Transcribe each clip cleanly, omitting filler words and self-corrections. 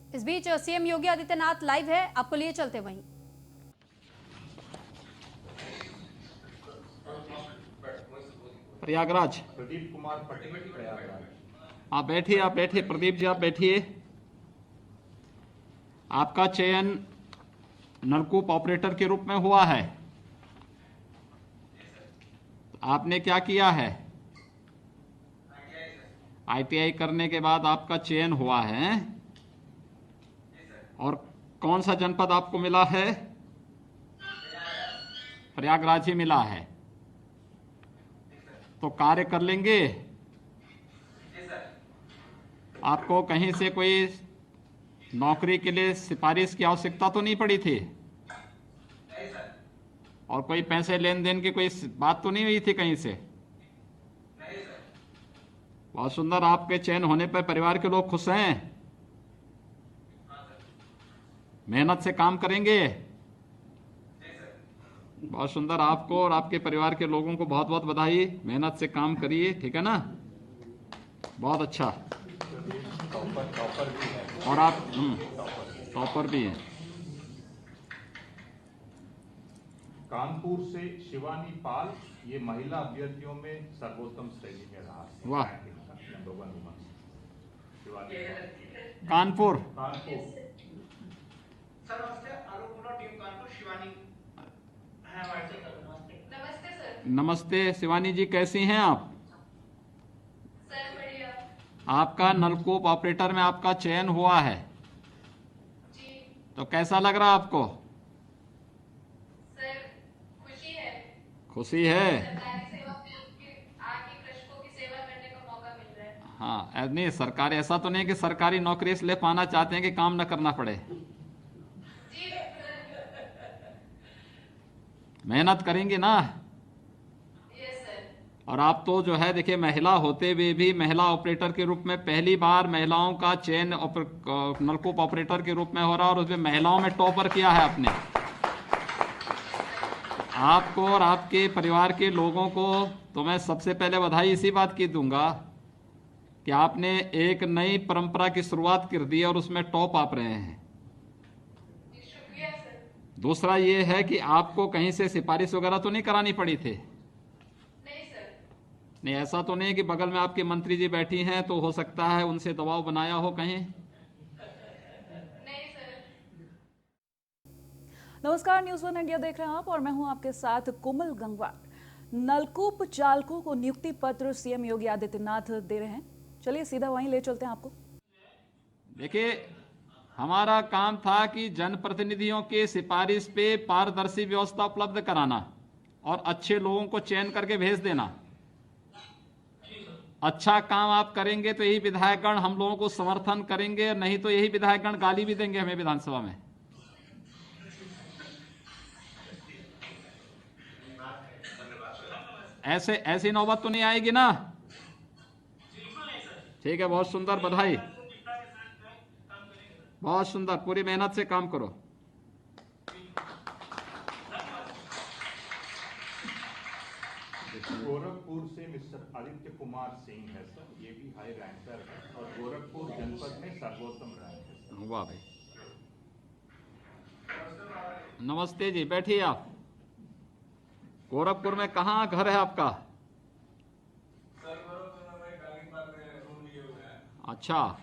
इस बीच CM Yogi Adityanath live है, आपको लिए चलते वहीं। प्रयागराज प्रदीप कुमार पटेल, प्रयागराज। आप बैठिए प्रदीप जी, आप बैठिए। आपका चयन नलकूप ऑपरेटर के रूप में हुआ है। आपने क्या किया है? आईटीआई करने के बाद आपका चयन हुआ है। और कौन सा जनपद आपको मिला है? प्रयागराज ही मिला है। तो कार्य कर लेंगे। आपको कहीं से कोई नौकरी के लिए सिफारिश की आवश्यकता तो नहीं पड़ी थी? और कोई पैसे लेन देन की कोई बात तो नहीं हुई थी कहीं से? बहुत सुंदर। आपके चयन होने पर परिवार के लोग खुश हैं? मेहनत से काम करेंगे? बहुत सुंदर। आपको और आपके परिवार के लोगों को बहुत बहुत बधाई। मेहनत से काम करिए, ठीक है ना? बहुत अच्छा। टॉपर भी है। और आप टॉपर भी हैं। कानपुर से शिवानी पाल, ये महिला अभ्यर्थियों में सर्वोत्तम श्रेणी में रहा। वाह। शिवानी पाल, कानपुर। सर नमस्ते, आलोक टीम कानपुर। शिवानी है हमारे साथ। नमस्ते सर। नमस्ते शिवानी जी, कैसी हैं आप? सर बढ़िया। आपका नलकूप ऑपरेटर में आपका चयन हुआ है जी तो कैसा लग रहा आपको? सर, खुशी है। खुशी है? सरकारी सेवा के आगे कृषकों की सेवा करने का मौका मिल रहा है। हाँ, नहीं सरकारी ऐसा तो नहीं कि सरकारी नौकरी इसलिए पाना चाहते हैं कि काम न करना पड़े। जी मेहनत करेंगे ना? Yes sir. और आप तो जो है देखिए, महिला होते हुए भी महिला ऑपरेटर के रूप में पहली बार महिलाओं का चयन नलकूप ऑपरेटर के रूप में हो रहा है और उसमें महिलाओं में टॉपर किया है आपने। आपको और आपके परिवार के लोगों को तो मैं सबसे पहले बधाई इसी बात की दूंगा कि आपने एक नई परंपरा की शुरुआत कर दी और उसमें टॉप आप रहे हैं। शुक्रिया सर। दूसरा ये है कि आपको कहीं से सिफारिश वगैरह तो नहीं करानी पड़ी थी? नहीं सर। नहीं, ऐसा तो नहीं कि बगल में आपके मंत्री जी बैठी हैं तो हो सकता है उनसे दबाव बनाया हो कहीं? नहीं सर। नमस्कार, न्यूज़ 1 इंडिया देख रहे हैं आप और मैं हूं आपके साथ कोमल गंगवार। नलकूप चालकों को नियुक्ति पत्र सीएम योगी आदित्यनाथ दे रहे हैं। चलिए सीधा वहीं ले चलते हैं आपको। देखिए, हमारा काम था कि जनप्रतिनिधियों के सिफारिश पे पारदर्शी व्यवस्था उपलब्ध कराना और अच्छे लोगों को चयन करके भेज देना। अच्छा काम आप करेंगे तो यही विधायकगण हम लोगों को समर्थन करेंगे, नहीं तो यही विधायकगण गाली भी देंगे हमें विधानसभा में। ऐसी नौबत तो नहीं आएगी ना? ठीक है, बहुत सुंदर, बधाई। बहुत सुंदर, पूरी मेहनत से काम करो। गोरखपुर से मिस्टर आदित्य कुमार सिंह है सर, ये भी हाई रैंकर है और गोरखपुर जनपद में सर्वोत्तम रैंक है सर। वाह भाई। नमस्ते जी, बैठिए आप। गोरखपुर में कहाँ घर है आपका? सर गोरखपुर में गाजीपुर में रूम लिए हुए हैं। अच्छा,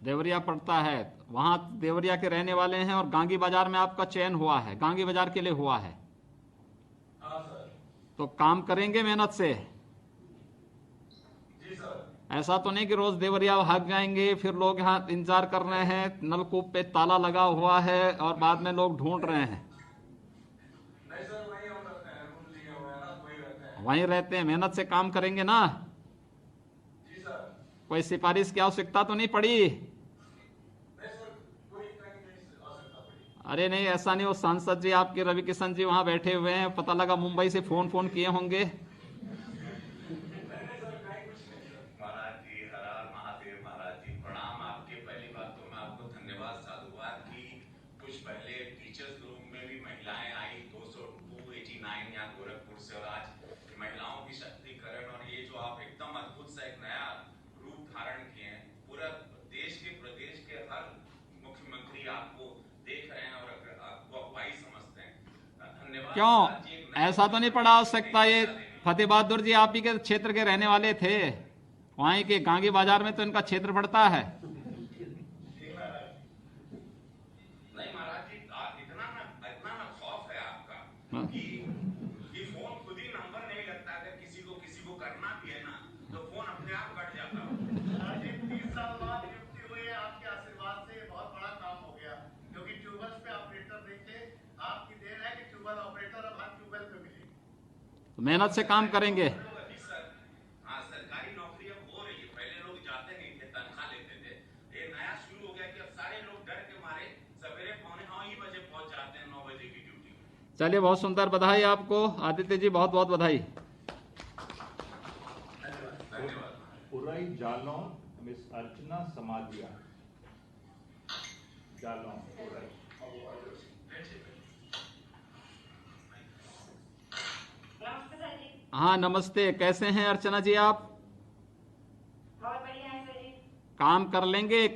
देवरिया पड़ता है। वहां देवरिया के रहने वाले हैं और गांगी बाजार में आपका चयन हुआ है, गांगी बाजार के लिए हुआ है। हाँ सर। तो काम करेंगे मेहनत से? जी सर। ऐसा तो नहीं कि रोज देवरिया भाग जाएंगे, फिर लोग यहाँ इंतजार कर रहे हैं, नलकूप पे ताला लगा हुआ है और बाद में लोग ढूंढ रहे हैं। नहीं सर, वहीं हम रहते हैं, रूम लिए हुए हैं ना, वहीं रहते हैं। वहीं रहते हैं, मेहनत से काम करेंगे ना? जी सर। कोई सिफारिश की आवश्यकता तो नहीं पड़ी? नहीं सर, कोई नहीं आवश्यकता पड़ी। अरे नहीं, ऐसा नहीं। वो सांसद जी आपके रवि किशन जी वहां बैठे हुए हैं, पता लगा मुंबई से फोन किए होंगे। महाराज जी, हर हर महादेव। महाराज जी प्रणाम। आपके पहली बात तो मैं आपको धन्यवाद साधुवाद की कुछ पहले टीचर्स रूम में भी महिलाएं आई 289 यहाँ गोरखपुर से, और आज महिलाओं की शक्तिकरण और ये जो आप एकदम अद्भुत सा एक नया रूप धारण किए हैं, पूरा क्यों ऐसा तो नहीं पड़ा आवश्यकता? ये फतेह बहादुर जी आप ही के क्षेत्र के रहने वाले थे, वहीं के गांगी बाजार में तो इनका क्षेत्र पड़ता है। नहीं महाराज जी, इतना ना खौफ है आपका हाँ। कि फोन खुद ही नंबर नहीं लगता। अगर किसी को करना भी है ना तो फोन अपने आप कट जाता है। 30 साल बाद नियुक्ति हुई है, आपके आशीर्वाद से बहुत बड़ा काम हो गया, क्योंकि ट्यूबवेल्स पे ऑपरेटर देखे, आपकी देन है कि ट्यूबवेल ऑपरेटर अब हर ट्यूबवेल पे मिले। तो मेहनत से काम करेंगे। हाँ, सरकारी नौकरी अब हो रही है। पहले लोग जाते नहीं थे, तनख्वाह लेते थे। ये नया शुरू हो गया कि अब सारे लोग डर के मारे सवेरे 9:45 बजे पहुंच जाते हैं 9 बजे की ड्यूटी। चलिए, बहुत सुंदर, बधाई आपको आदित्य जी, बहुत बहुत बधाई। उरई जालौन मिस अर्चना समाजिया, जालौन उरई। नमस्ते सर जी। हाँ नमस्ते, कैसे हैं अर्चना जी आप? बहुत बढ़िया है सर जी। काम कर लेंगे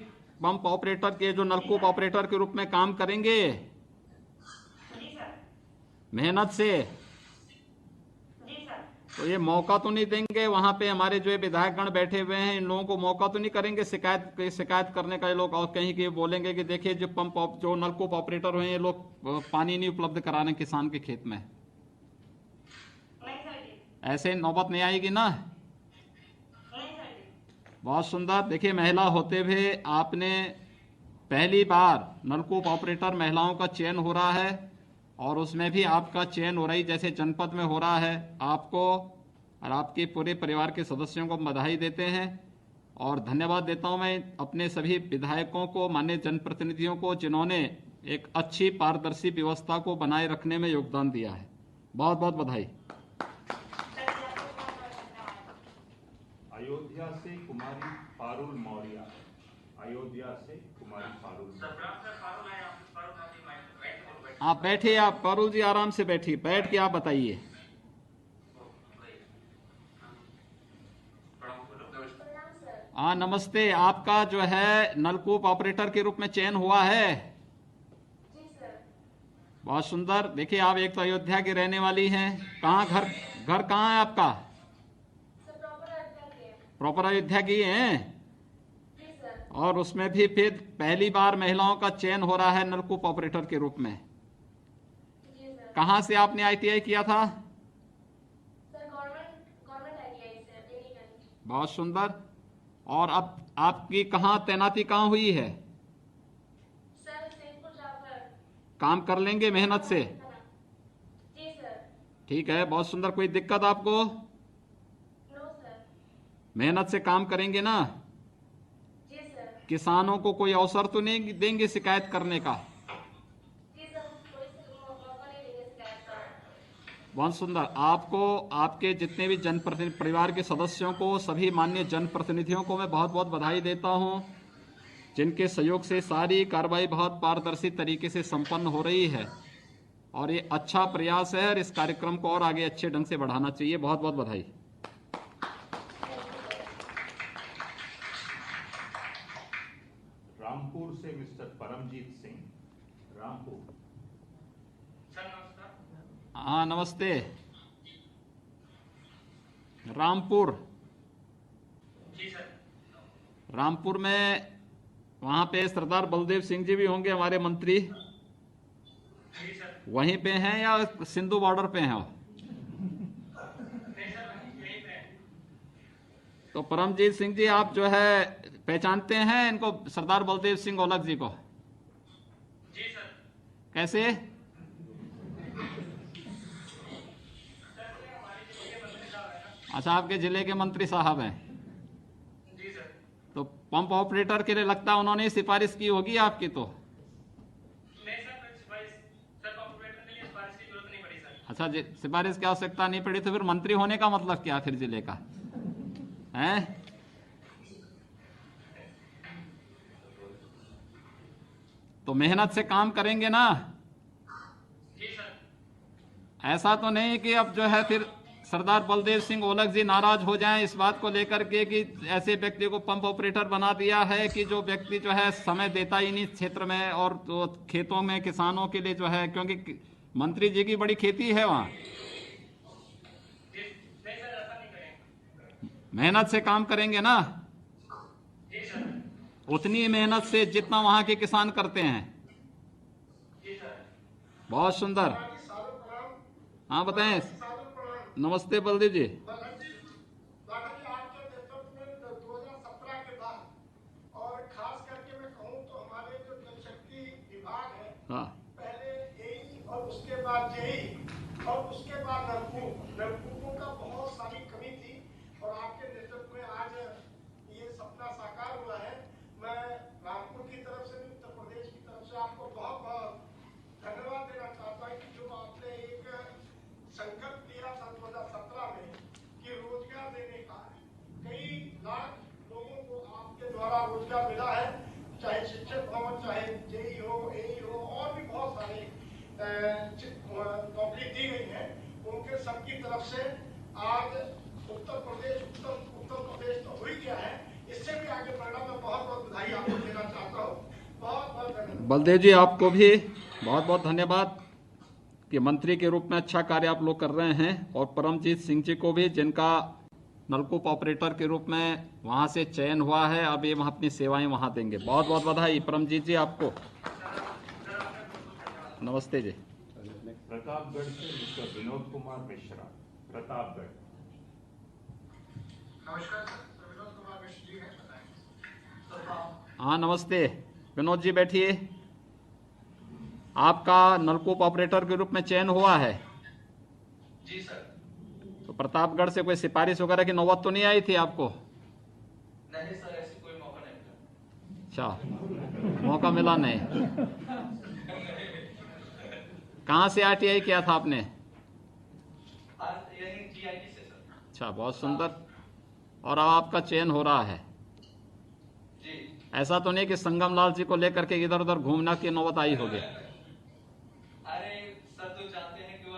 पंप ऑपरेटर के, जो नलकूप ऑपरेटर के रूप में काम करेंगे जी सर। मेहनत से? जी सर। तो ये मौका तो नहीं देंगे वहां पे हमारे जो विधायकगण बैठे हुए हैं, इन लोगों को मौका तो नहीं करेंगे शिकायत करने का? ये लोग और कहीं के बोलेंगे कि देखिए जो नलकूप ऑपरेटर हुए हैं, ये लोग पानी नहीं उपलब्ध करा रहे किसान के खेत में। नहीं सर जी। ऐसे नौबत नहीं आएगी ना? नहीं सर जी। बहुत सुंदर। देखिए, महिला होते हुए आपने पहली बार नलकूप ऑपरेटर महिलाओं का चयन हो रहा है, और उसमें भी आपका चयन हो रही जैसे जनपद में हो रहा है। आपको और आपके पूरे परिवार के सदस्यों को बधाई देते हैं और धन्यवाद देता हूं मैं अपने सभी विधायकों को, माननीय जनप्रतिनिधियों को, जिन्होंने एक अच्छी पारदर्शी व्यवस्था को बनाए रखने में योगदान दिया है। बहुत बहुत बधाई। सर जी आपको बहुत बहुत धन्यवाद। अयोध्या से कुमारी पारुल मौर्य, अयोध्या से कुमारी पारुल मौर्य। आप बैठिए, आप पारुल जी आराम से बैठिए, बैठ के आप बताइए। हाँ नमस्ते, आपका जो है नलकूप ऑपरेटर के रूप में चयन हुआ है। जी सर। बहुत सुंदर। देखिए, आप एक तो अयोध्या की रहने वाली हैं, कहाँ घर कहाँ है आपका? सर प्रॉपर अयोध्या के। प्रॉपर अयोध्या की हैं? जी सर। और उसमें भी फिर पहली बार महिलाओं का चयन हो रहा है नलकूप ऑपरेटर के रूप में। जी सर। कहाँ से आपने ITI किया था? सर गवर्नमेंट ITI से टेक्निकल। बहुत सुंदर। और अब आपकी कहाँ तैनाती कहाँ हुई है? सर सैदपुर जाफर। काम कर लेंगे मेहनत से? जी सर। ठीक है, बहुत सुंदर। कोई दिक्कत आपको? No sir. मेहनत से काम करेंगे ना? जी सर। किसानों को कोई अवसर तो नहीं देंगे शिकायत करने का? जी सर, कोई मौका नहीं देंगे शिकायत का। बहुत सुंदर। आपको, आपके जितने भी जनप्रतिनिधि परिवार के सदस्यों को, सभी माननीय जनप्रतिनिधियों को मैं बहुत बहुत बधाई देता हूं, जिनके सहयोग से सारी कार्रवाई बहुत पारदर्शी तरीके से संपन्न हो रही है। और ये अच्छा प्रयास है और इस कार्यक्रम को और आगे अच्छे ढंग से बढ़ाना चाहिए। बहुत बहुत बधाई। रामपुर से मिस्टर परमजीत सिंह, रामपुर। सर नमस्कार। हाँ नमस्ते। रामपुर? जी सर। रामपुर में वहाँ पे सरदार बलदेव सिंह जी भी होंगे, हमारे मंत्री। जी सर। वहीं पे हैं या सिंधु बॉर्डर पे हैं? नहीं सर, यहीं पे। तो परमजीत सिंह जी, आप जो है पहचानते हैं इनको, सरदार बलदेव सिंह ओलख जी को? जी सर। कैसे? अच्छा, आपके जिले के मंत्री साहब हैं। जी सर। तो पंप ऑपरेटर के लिए लगता है उन्होंने सिफारिश की होगी आपकी तो? नहीं सर, सर ऑपरेटर के लिए सिफारिश की जरूरत नहीं पड़ी सर। अच्छा, सिफारिश की आवश्यकता नहीं पड़ी, तो फिर मंत्री होने का मतलब क्या फिर जिले का है? तो मेहनत से काम करेंगे ना? जी सर। ऐसा तो नहीं कि अब जो है फिर सरदार बलदेव सिंह ओलख जी नाराज हो जाएं इस बात को लेकर के कि ऐसे व्यक्ति को पंप ऑपरेटर बना दिया है कि जो व्यक्ति जो है समय देता ही नहीं क्षेत्र में और तो खेतों में किसानों के लिए जो है, क्योंकि मंत्री जी की बड़ी खेती है वहाँ। मेहनत से काम करेंगे ना, उतनी मेहनत से जितना वहाँ के किसान करते हैं। बहुत सुंदर। हाँ बताएं। नमस्ते बलदेव जी। आपके नेतृत्व में 2017 के बाद और खास करके मैं कहूँ तो हमारे जो जल शक्ति विभाग है, हाँ पहले एई और उसके बाद जेई और उसके बाद नलकूपों का बहुत सारी कमी थी और आपके नेतृत्व में आज ये सपना साकार हुआ है। मैं रामपुर की तरफ से उत्तर प्रदेश की तरफ से आपको बहुत बहुत धन्यवाद देना चाहता हूँ कि जो आपने एक संकल्प लिया था 2017 में कि रोजगार देने का, कई लाख लोगों को आपके द्वारा रोजगार मिला है, चाहे शिक्षक भवन, चाहे जेई हो, एई हो, और भी बहुत सारे नौकरी दी गई है। उनके सबकी तरफ से आज उत्तर प्रदेश तो हो ही गया है, इससे भी आगे बढ़ना। मैं बहुत बहुत बधाई आपको देना चाहता हूँ। बहुत बहुत धन्यवाद। बलदेव जी, आपको भी बहुत बहुत धन्यवाद कि मंत्री के रूप में अच्छा कार्य आप लोग कर रहे हैं, और परमजीत सिंह जी को भी, जिनका नलकूप ऑपरेटर के रूप में वहां से चयन हुआ है, अब ये वहां अपनी सेवाएं वहां देंगे। बहुत बहुत बधाई परमजीत जी आपको। नमस्ते जी। प्रतापगढ़ से मिस्टर विनोद कुमार मिश्रा, प्रतापगढ़। नमस्कार सर, विनोद कुमार मिश्र जी हैं, बताएं। हाँ नमस्ते विनोद जी, बैठिए। आपका नलकूप ऑपरेटर के रूप में चयन हुआ है। जी सर। तो प्रतापगढ़ से कोई सिफारिश वगैरह की नौबत तो नहीं आई थी आपको? नहीं सर, ऐसी कोई मौका नहीं मिला। अच्छा, मौका मिला नहीं। कहाँ से आरटीआई किया था आपने? आज यही जीआईटी से सर। अच्छा, बहुत सुंदर। और अब आपका चयन हो रहा है। जी। ऐसा तो नहीं कि संगम लाल जी को लेकर के इधर उधर घूमना की नौबत आई होगी? अरे सर तो जानते हैं कि वो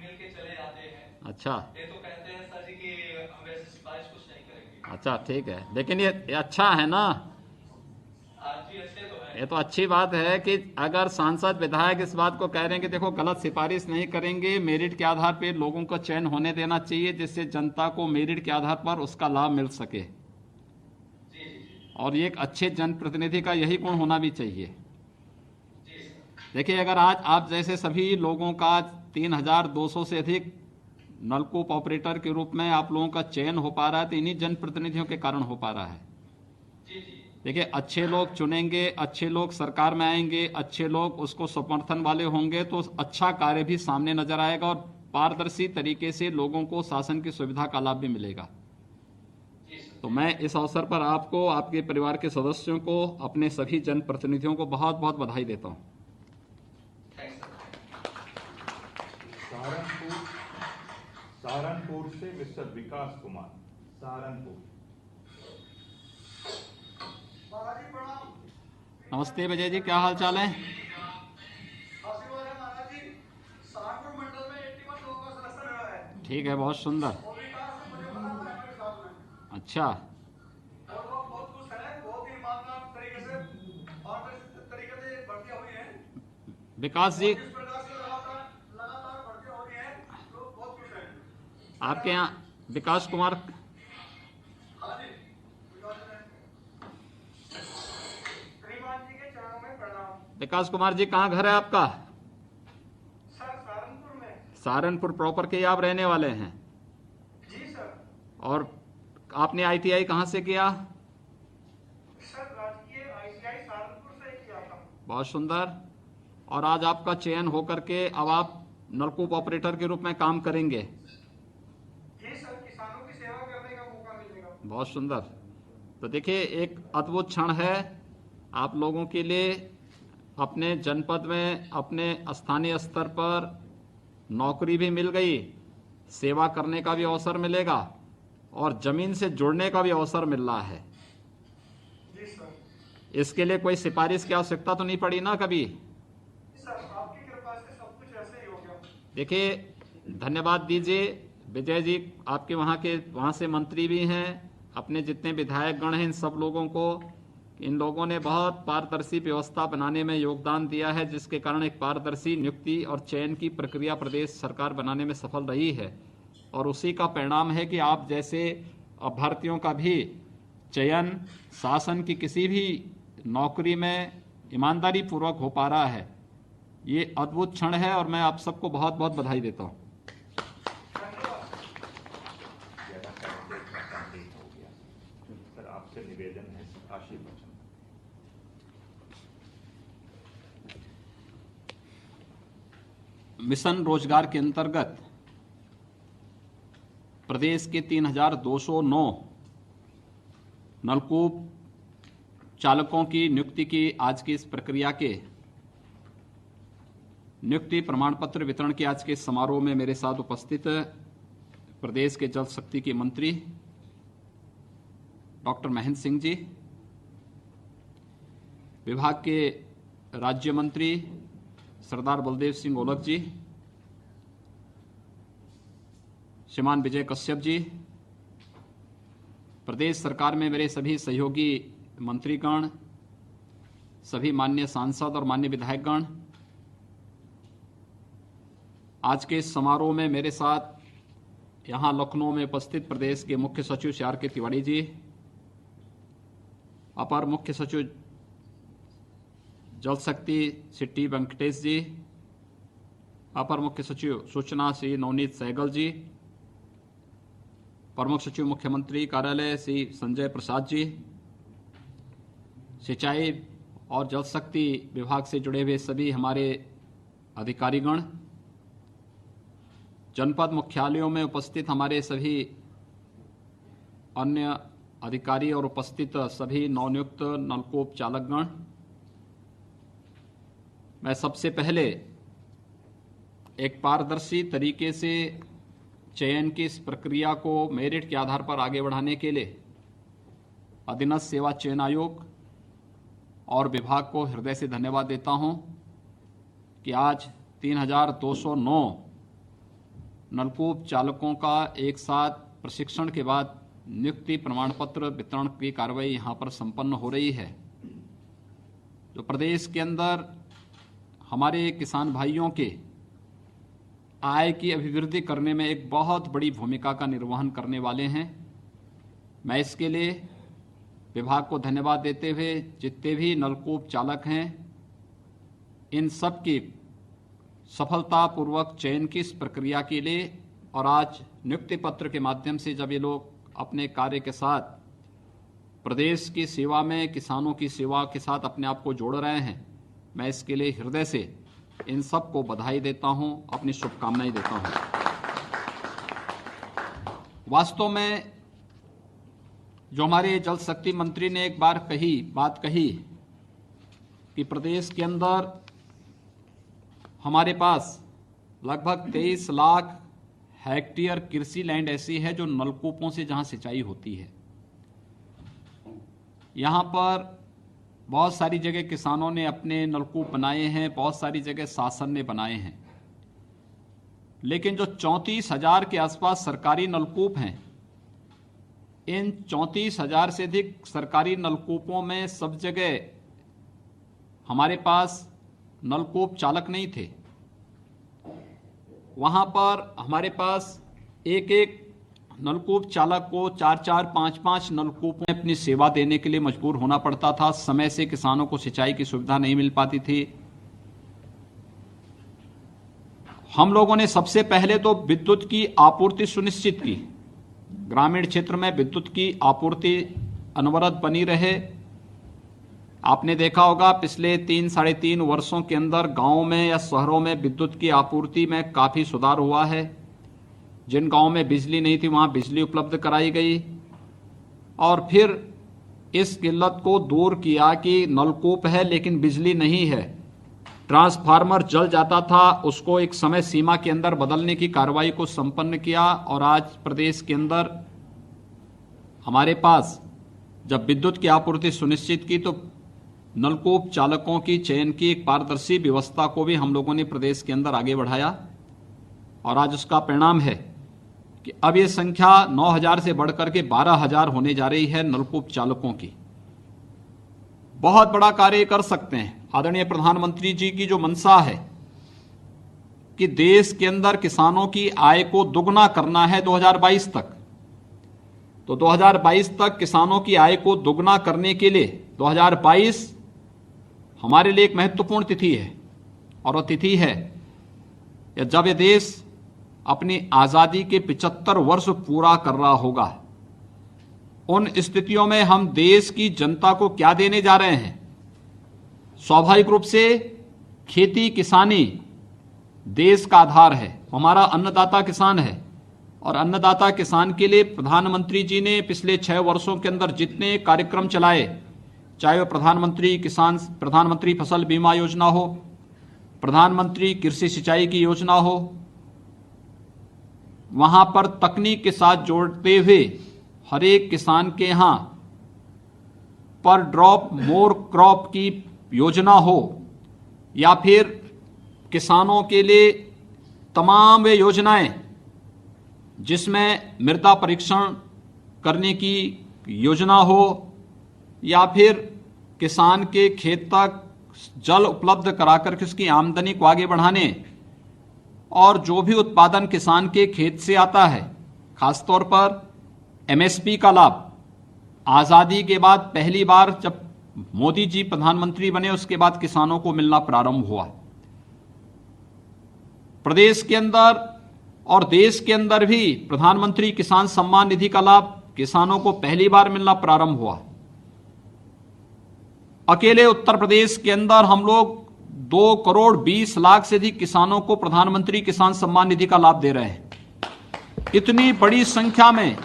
मिल के चले जाते हैं। अच्छा। ये तो कहते हैं सर जी कि हम वैसे सिफारिश कुछ नहीं करेंगे। अच्छा ठीक है, लेकिन ये अच्छा है ना? जी अच्छे तो है। ये तो अच्छी बात है कि अगर सांसद विधायक इस बात को कह रहे हैं कि देखो गलत सिफारिश नहीं करेंगे, मेरिट के आधार पर लोगों को चयन होने देना चाहिए, जिससे जनता को मेरिट के आधार पर उसका लाभ मिल सके। और ये एक अच्छे जनप्रतिनिधि का यही गुण होना भी चाहिए। देखिए, अगर आज आप जैसे सभी लोगों का 3200 से अधिक नलकूप ऑपरेटर के रूप में आप लोगों का चयन हो पा रहा है, तो इन्हीं जनप्रतिनिधियों के कारण हो पा रहा है। देखिए, अच्छे लोग चुनेंगे, अच्छे लोग सरकार में आएंगे, अच्छे लोग उसको समर्थन वाले होंगे, तो अच्छा कार्य भी सामने नजर आएगा और पारदर्शी तरीके से लोगों को शासन की सुविधा का लाभ भी मिलेगा। तो मैं इस अवसर पर आपको, आपके परिवार के सदस्यों को, अपने सभी जनप्रतिनिधियों को बहुत बहुत बधाई देता हूं। सहारनपुर से मिस्टर विकास कुमार, सहारनपुर। नमस्ते विजय जी, क्या हाल चाल है? सहारनपुर मंडल में 81 लोगों का सिलेक्शन हुआ है। ठीक है, बहुत सुंदर। अच्छा, और वो बहुत खुश हैं, बहुत ही ईमानदार तरीके से और तरीके से भर्तियां हुई हैं। विकास जी, इस प्रकार से लगातार भर्तियां हो रही हैं, लोग बहुत खुश हैं। आपके यहाँ विकास कुमार, हाँ जी, श्रीमान जी के चरणों में प्रणाम। विकास कुमार जी, कहाँ घर है आपका? सर सहारनपुर में। सहारनपुर प्रॉपर के आप रहने वाले हैं? जी सर। और आपने आईटीआई कहाँ से किया? सर राजकीय आईटीआई सहारनपुर से किया था। बहुत सुंदर। और आज आपका चयन होकर के अब आप नलकूप ऑपरेटर के रूप में काम करेंगे? जी सर, किसानों की सेवा करने का मौका मिलेगा। बहुत सुंदर। तो देखिए, एक अद्भुत क्षण है आप लोगों के लिए। अपने जनपद में, अपने स्थानीय स्तर पर नौकरी भी मिल गई, सेवा करने का भी अवसर मिलेगा, और जमीन से जुड़ने का भी अवसर मिल रहा है। जी सर। इसके लिए कोई सिफारिश की आवश्यकता तो नहीं पड़ी ना कभी? सर आपकी कृपा से सब कुछ ऐसे ही हो गया। देखिए, धन्यवाद दीजिए विजय जी, आपके वहाँ से मंत्री भी हैं, अपने जितने विधायक गण हैं, इन सब लोगों को, इन लोगों ने बहुत पारदर्शी व्यवस्था बनाने में योगदान दिया है, जिसके कारण एक पारदर्शी नियुक्ति और चयन की प्रक्रिया प्रदेश सरकार बनाने में सफल रही है। और उसी का परिणाम है कि आप जैसे अभ्यर्थियों का भी चयन शासन की किसी भी नौकरी में ईमानदारी पूर्वक हो पा रहा है। ये अद्भुत क्षण है और मैं आप सबको बहुत बहुत बधाई देता हूँ। सर आपसे निवेदन है, आशीर्वचन। मिशन रोजगार के अंतर्गत प्रदेश के 3209 नलकूप चालकों की नियुक्ति की आज की इस प्रक्रिया के नियुक्ति प्रमाण पत्र वितरण के आज के समारोह में मेरे साथ उपस्थित प्रदेश के जल शक्ति के मंत्री डॉक्टर महेंद्र सिंह जी, विभाग के राज्य मंत्री सरदार बलदेव सिंह ओलख जी, श्रीमान विजय कश्यप जी, प्रदेश सरकार में मेरे सभी सहयोगी मंत्रीगण, सभी माननीय सांसद और माननीय विधायकगण, आज के इस समारोह में मेरे साथ यहाँ लखनऊ में उपस्थित प्रदेश के मुख्य सचिव श्री R.K. तिवारी जी, अपर मुख्य सचिव जल शक्ति श्री T. वेंकटेश जी, अपर मुख्य सचिव सूचना श्री नवनीत सहगल जी, प्रमुख सचिव मुख्यमंत्री कार्यालय श्री संजय प्रसाद जी, सिंचाई और जल शक्ति विभाग से जुड़े हुए सभी हमारे अधिकारीगण, जनपद मुख्यालयों में उपस्थित हमारे सभी अन्य अधिकारी और उपस्थित सभी नवनियुक्त नलकूप चालकगण, मैं सबसे पहले एक पारदर्शी तरीके से चयन की इस प्रक्रिया को मेरिट के आधार पर आगे बढ़ाने के लिए अधीनस्थ सेवा चयन आयोग और विभाग को हृदय से धन्यवाद देता हूं कि आज 3209 नलकूप चालकों का एक साथ प्रशिक्षण के बाद नियुक्ति प्रमाण पत्र वितरण की कार्रवाई यहां पर संपन्न हो रही है, जो प्रदेश के अंदर हमारे किसान भाइयों के आय की अभिवृद्धि करने में एक बहुत बड़ी भूमिका का निर्वहन करने वाले हैं। मैं इसके लिए विभाग को धन्यवाद देते हुए जितने भी नलकूप चालक हैं, इन सब की सफलतापूर्वक चयन की इस प्रक्रिया के लिए और आज नियुक्ति पत्र के माध्यम से जब ये लोग अपने कार्य के साथ प्रदेश की सेवा में, किसानों की सेवा के साथ अपने आप को जोड़ रहे हैं, मैं इसके लिए हृदय से इन सब को बधाई देता हूं, अपनी शुभकामनाएं देता हूं। वास्तव में जो हमारे जल शक्ति मंत्री ने एक बार बात कही कि प्रदेश के अंदर हमारे पास लगभग 23 लाख हेक्टेयर कृषि लैंड ऐसी है जो नलकूपों से जहां सिंचाई होती है। यहां पर बहुत सारी जगह किसानों ने अपने नलकूप बनाए हैं, बहुत सारी जगह शासन ने बनाए हैं, लेकिन जो 34,000 के आसपास सरकारी नलकूप हैं, इन 34,000 से अधिक सरकारी नलकूपों में सब जगह हमारे पास नलकूप चालक नहीं थे। वहां पर हमारे पास एक एक नलकूप चालक को 4-4, 5-5 नलकूपों में अपनी सेवा देने के लिए मजबूर होना पड़ता था। समय से किसानों को सिंचाई की सुविधा नहीं मिल पाती थी। हम लोगों ने सबसे पहले तो विद्युत की आपूर्ति सुनिश्चित की, ग्रामीण क्षेत्र में विद्युत की आपूर्ति अनवरत बनी रहे। आपने देखा होगा पिछले 3-3.5 वर्षों के अंदर गांवों में या शहरों में विद्युत की आपूर्ति में काफ़ी सुधार हुआ है। जिन गांवों में बिजली नहीं थी वहां बिजली उपलब्ध कराई गई और फिर इस किल्लत को दूर किया कि नलकूप है लेकिन बिजली नहीं है, ट्रांसफार्मर जल जाता था, उसको एक समय सीमा के अंदर बदलने की कार्रवाई को संपन्न किया और आज प्रदेश के अंदर हमारे पास जब विद्युत की आपूर्ति सुनिश्चित की तो नलकूप चालकों की चयन की एक पारदर्शी व्यवस्था को भी हम लोगों ने प्रदेश के अंदर आगे बढ़ाया और आज उसका परिणाम है कि अब ये संख्या 9,000 से बढ़कर के 12,000 होने जा रही है नलकूप चालकों की। बहुत बड़ा कार्य कर सकते हैं। आदरणीय प्रधानमंत्री जी की जो मंशा है कि देश के अंदर किसानों की आय को दुगना करना है 2022 तक, तो 2022 तक किसानों की आय को दुगना करने के लिए 2022 हमारे लिए एक महत्वपूर्ण तिथि है। और वह तिथि है जब यह देश अपनी आजादी के 75 वर्ष पूरा कर रहा होगा। उन स्थितियों में हम देश की जनता को क्या देने जा रहे हैं? स्वाभाविक रूप से खेती किसानी देश का आधार है, हमारा अन्नदाता किसान है। और अन्नदाता किसान के लिए प्रधानमंत्री जी ने पिछले 6 वर्षों के अंदर जितने कार्यक्रम चलाए, चाहे वह प्रधानमंत्री फसल बीमा योजना हो, प्रधानमंत्री कृषि सिंचाई की योजना हो, वहां पर तकनीक के साथ जोड़ते हुए हर एक किसान के यहां पर ड्रॉप मोर क्रॉप की योजना हो, या फिर किसानों के लिए तमाम वे योजनाएं जिसमें मृदा परीक्षण करने की योजना हो, या फिर किसान के खेत तक जल उपलब्ध कराकर के उसकी आमदनी को आगे बढ़ाने, और जो भी उत्पादन किसान के खेत से आता है, खासतौर पर एमएसपी का लाभ आजादी के बाद पहली बार जब मोदी जी प्रधानमंत्री बने उसके बाद किसानों को मिलना प्रारंभ हुआ। प्रदेश के अंदर और देश के अंदर भी प्रधानमंत्री किसान सम्मान निधि का लाभ किसानों को पहली बार मिलना प्रारंभ हुआ। अकेले उत्तर प्रदेश के अंदर हम लोग 2 करोड़ 20 लाख से अधिक किसानों को प्रधानमंत्री किसान सम्मान निधि का लाभ दे रहे हैं। इतनी बड़ी संख्या में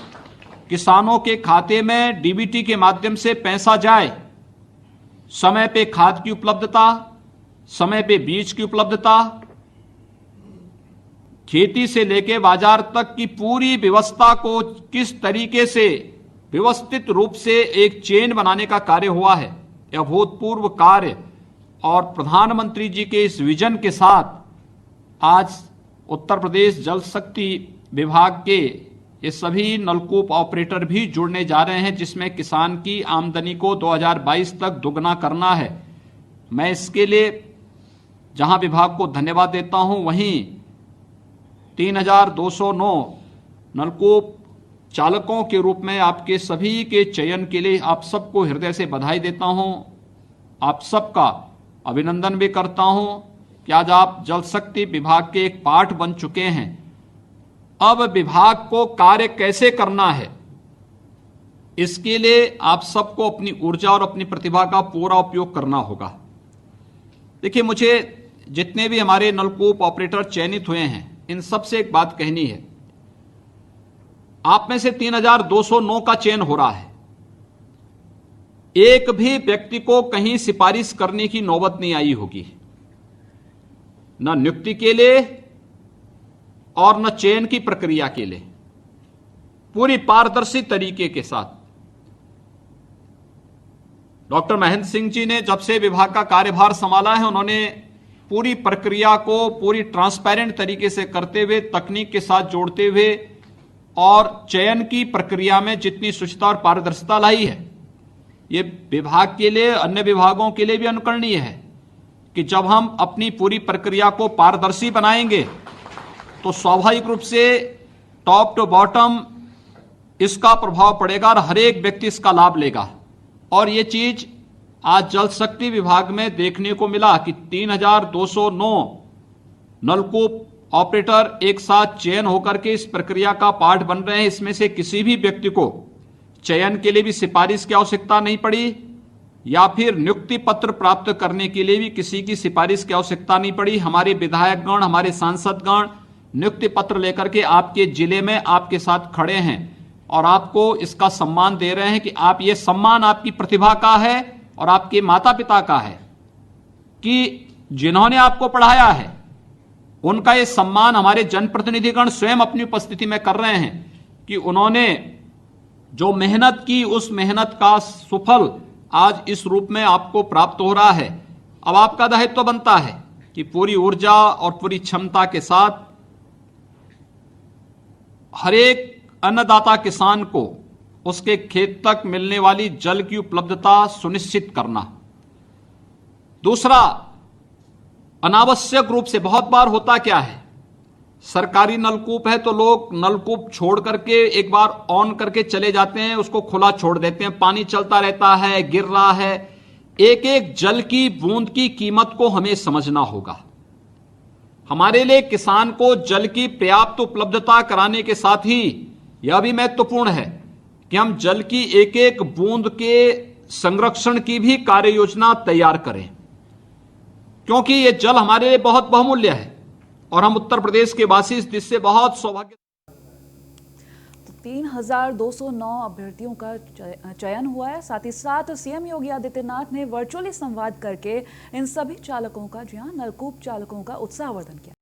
किसानों के खाते में डीबीटी के माध्यम से पैसा जाए, समय पे खाद की उपलब्धता, समय पे बीज की उपलब्धता, खेती से लेके बाजार तक की पूरी व्यवस्था को किस तरीके से व्यवस्थित रूप से एक चेन बनाने का कार्य हुआ है, यह अभूतपूर्व कार्य। और प्रधानमंत्री जी के इस विजन के साथ आज उत्तर प्रदेश जल शक्ति विभाग के ये सभी नलकूप ऑपरेटर भी जुड़ने जा रहे हैं, जिसमें किसान की आमदनी को 2022 तक दुगना करना है। मैं इसके लिए जहां विभाग को धन्यवाद देता हूं, वहीं 3209 नलकूप चालकों के रूप में आपके सभी के चयन के लिए आप सबको हृदय से बधाई देता हूं। आप सबका अभिनंदन भी करता हूं कि आज आप जल शक्ति विभाग के एक पार्ट बन चुके हैं। अब विभाग को कार्य कैसे करना है, इसके लिए आप सबको अपनी ऊर्जा और अपनी प्रतिभा का पूरा उपयोग करना होगा। देखिए, मुझे जितने भी हमारे नलकूप ऑपरेटर चयनित हुए हैं, इन सबसे एक बात कहनी है। आप में से 3209 का चयन हो रहा है। एक भी व्यक्ति को कहीं सिफारिश करने की नौबत नहीं आई होगी, न नियुक्ति के लिए और न चयन की प्रक्रिया के लिए, पूरी पारदर्शी तरीके के साथ। डॉक्टर महेंद्र सिंह जी ने जब से विभाग का कार्यभार संभाला है, उन्होंने पूरी प्रक्रिया को पूरी ट्रांसपेरेंट तरीके से करते हुए, तकनीक के साथ जोड़ते हुए और चयन की प्रक्रिया में जितनी शुचिता और पारदर्शिता लाई है, ये विभाग के लिए, अन्य विभागों के लिए भी अनुकरणीय है कि जब हम अपनी पूरी प्रक्रिया को पारदर्शी बनाएंगे तो स्वाभाविक रूप से टॉप टू बॉटम इसका प्रभाव पड़ेगा और हर एक व्यक्ति इसका लाभ लेगा। और ये चीज आज जल शक्ति विभाग में देखने को मिला कि 3209 नलकूप ऑपरेटर एक साथ चयन होकर के इस प्रक्रिया का पार्ट बन रहे हैं। इसमें से किसी भी व्यक्ति को चयन के लिए भी सिफारिश की आवश्यकता नहीं पड़ी, या फिर नियुक्ति पत्र प्राप्त करने के लिए भी किसी की सिफारिश की आवश्यकता नहीं पड़ी। हमारे विधायकगण, हमारे सांसदगण नियुक्ति पत्र लेकर के आपके जिले में आपके साथ खड़े हैं और आपको इसका सम्मान दे रहे हैं कि आप, ये सम्मान आपकी प्रतिभा का है और आपके माता पिता का है कि जिन्होंने आपको पढ़ाया है, उनका ये सम्मान हमारे जनप्रतिनिधिगण स्वयं अपनी उपस्थिति में कर रहे हैं कि उन्होंने जो मेहनत की, उस मेहनत का सुफल आज इस रूप में आपको प्राप्त हो रहा है। अब आपका दायित्व बनता है कि पूरी ऊर्जा और पूरी क्षमता के साथ हर एक अन्नदाता किसान को उसके खेत तक मिलने वाली जल की उपलब्धता सुनिश्चित करना, दूसरा, अनावश्यक रूप से बहुत बार होता क्या है, सरकारी नलकूप है तो लोग नलकूप छोड़ करके एक बार ऑन करके चले जाते हैं, उसको खुला छोड़ देते हैं, पानी चलता रहता है, गिर रहा है। एक एक जल की बूंद की कीमत को हमें समझना होगा। हमारे लिए किसान को जल की पर्याप्त उपलब्धता कराने के साथ ही यह भी महत्वपूर्ण है कि हम जल की एक एक बूंद के संरक्षण की भी कार्य योजना तैयार करें, क्योंकि यह जल हमारे लिए बहुत बहुमूल्य है और हम उत्तर प्रदेश के वासी इस दिश से बहुत सौभाग्य। 3,209 अभ्यर्थियों का चयन हुआ है। साथ ही साथ सीएम योगी आदित्यनाथ ने वर्चुअली संवाद करके इन सभी चालकों का, जी हां, नलकूप चालकों का उत्साहवर्धन किया।